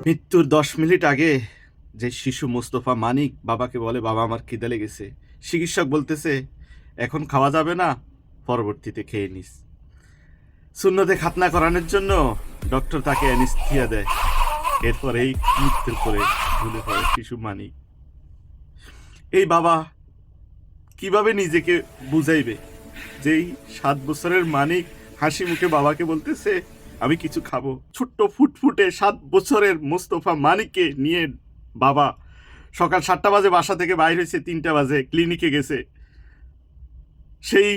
মৃত্যুর 10 মিনিট আগে যে শিশু মোস্তফা মানিক বাবাকে বলে, বাবা আমার খিদে লেগেছে, চিকিৎসক বলতেছে এখন খাওয়া যাবে না, পরবর্তীতে খেয়ে নিস। সুন্নতে খাতনা করানোর জন্য ডক্টর তাকে অ্যানেস্থিয়া দেয়, এরপরেই মৃত্যুর পরে ঝুলে পড়ে শিশু মানিক। এই বাবা কিভাবে নিজেকে বুঝাইবে যেই 7 বছরের মানিক হাসি মুখে বাবাকে বলতেছে আমি কিছু খাবো? ছোট্ট ফুটফুটে 7 বছরের মোস্তফা মানিককে নিয়ে বাবা সকাল 7টা বাজে বাসা থেকে বাইর হয়েছে, 3টা বাজে ক্লিনিকে গেছে। সেই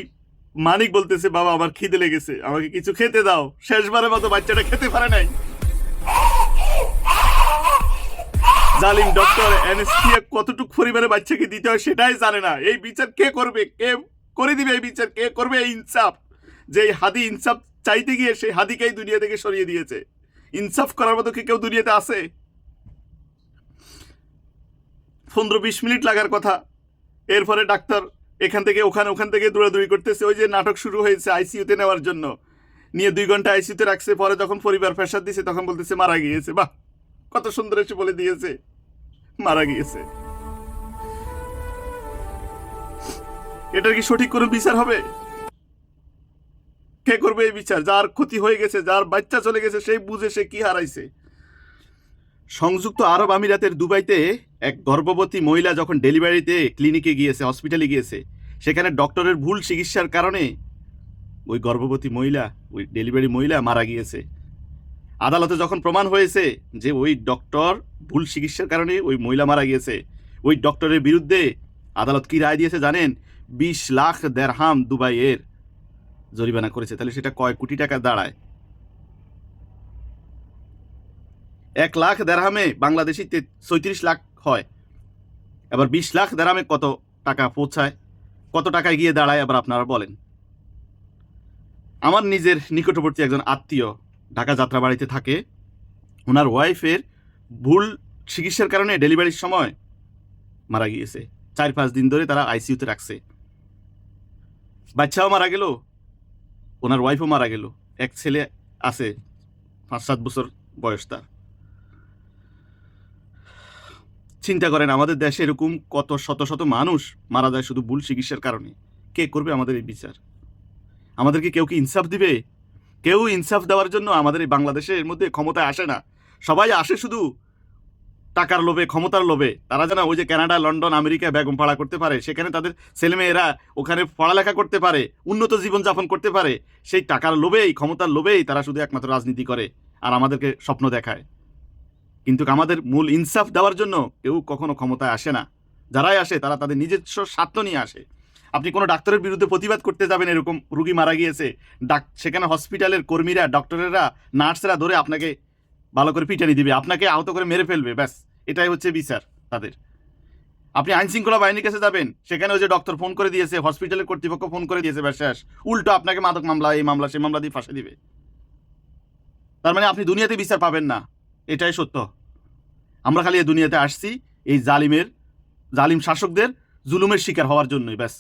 মানিক বলতেছে বাবা আমার খিদে লেগেছে, আমাকে কিছু খেতে দাও। শেষবারের মতো বাচ্চাটা খেতে পারে নাই। জালিম ডক্টর অ্যানেস্থিয়া কতটুকু পরিমাণে বাচ্চাকে দিতে হয় সেটাই জানে না। এই বিচার কে করবে? কে করে দিবে এই বিচার? কে করবে এই ইনসাফ? যে হাদি ইনসাফ চাইতে গিয়ে সেই হাদিকেই দুনিয়া থেকে সরিয়ে দিয়েছে। ইনসাফ করার মতো কি কেউ দুনিয়াতে আছে? 15-20 মিনিট লাগার কথা, এরপরে ডাক্তার এখান থেকে ওখান থেকে দৌড়াদৌড়ি করতেছে। ওই যে নাটক শুরু হয়েছে আইসিইউতে নেওয়ার জন্য, নিয়ে 2 ঘন্টা আইসিইউতে রাখছে। পরে যখন পরিবার প্রেসার দিয়েছে তখন বলতেছে মারা গিয়েছে। বাহ, কত সুন্দর এসে বলে দিয়েছে মারা গিয়েছে। এটার কি সঠিক কোনো বিচার হবে? কে করবে এই বিচার? যার ক্ষতি হয়ে গেছে, যার বাচ্চা চলে গেছে, সেই বুঝে সে কি হারাইছে। সংযুক্ত আরব আমিরাতের দুবাইতে এক গর্ভবতী মহিলা যখন ডেলিভারিতে ক্লিনিকে গিয়েছে, হসপিটালে গিয়েছে, সেখানে ডক্টরের ভুল চিকিৎসার কারণে ওই গর্ভবতী মহিলা, ওই ডেলিভারি মহিলা মারা গিয়েছে। আদালতে যখন প্রমাণ হয়েছে যে ওই ডক্টর ভুল চিকিৎসার কারণে ওই মহিলা মারা গিয়েছে, ওই ডক্টরের বিরুদ্ধে আদালত কি রায় দিয়েছে জানেন? 20 লাখ দিরহাম দুবাইয়ের জরিমানা করেছে। তাহলে সেটা কয় কোটি টাকা দাঁড়ায়? 1 লাখ দিরহামে বাংলাদেশি 34 লাখ হয়। এবার 20 লাখ দিরহামে কত টাকা পৌঁছায়, কত টাকায় গিয়ে দাঁড়ায় এবার আপনারা বলেন। আমার নিজের নিকটবর্তী একজন আত্মীয় ঢাকা যাত্রাবাড়িতে থাকে। ওনার ওয়াইফের ভুল চিকিৎসার কারণে ডেলিভারির সময় মারা গিয়েছে। 4-5 দিন ধরে তারা আইসিইউতে রাখছে। বাচ্চাও মারা গেল, ওনার ওয়াইফও মারা গেল। এক ছেলে আছে, 5-7 বছর বয়স তার। চিন্তা করেন আমাদের দেশে এরকম কত শত শত মানুষ মারা যায় শুধু ভুল চিকিৎসার কারণে। কে করবে আমাদের এই বিচার? আমাদেরকে কেউ কি ইনসাফ দিবে? কেউ ইনসাফ দেওয়ার জন্য আমাদের এই বাংলাদেশের মধ্যে ক্ষমতায় আসে না। সবাই আসে শুধু টাকার লোভে, ক্ষমতার লোভে। তারা যেন ওই যে কানাডা, লন্ডন, আমেরিকা বেগম পাড়া করতে পারে, সেখানে তাদের ছেলেমেয়েরা ওখানে পড়ালেখা করতে পারে, উন্নত জীবনযাপন করতে পারে। সেই টাকার লোভেই, ক্ষমতার লোভেই তারা শুধু একমাত্র রাজনীতি করে আর আমাদেরকে স্বপ্ন দেখায়। কিন্তু আমাদের মূল ইনসাফ দেওয়ার জন্য কেউ কখনো ক্ষমতায় আসে না। যারাই আসে তারা তাদের নিজস্ব স্বার্থ নিয়ে আসে। আপনি কোনো ডাক্তারের বিরুদ্ধে প্রতিবাদ করতে যাবেন, এরকম রুগী মারা গিয়েছে, সেখানে হসপিটালের কর্মীরা, ডক্টরেরা, নার্সরা ধরে আপনাকে ভালো করে পিটানি দিবে, আপনাকে আহত করে মেরে ফেলবে, ব্যাস এটাই হচ্ছে বিচার তাদের। আপনি আইনশৃঙ্খলা বাহিনীর কাছে যাবেন, সেখানে ওই যে ডক্টর ফোন করে দিয়েছে, হসপিটালের কর্তৃপক্ষ ফোন করে দিয়েছে, ব্যাস শেষ। উল্টো আপনাকে মাদক মামলা, এই মামলা, সেই মামলা দিয়ে ফাঁসি দিবে। তার মানে আপনি দুনিয়াতে বিচার পাবেন না, এটাই সত্য। আমরা খালি এই দুনিয়াতে আসছি এই জালিম শাসকদের জুলুমের শিকার হওয়ার জন্যই, ব্যাস।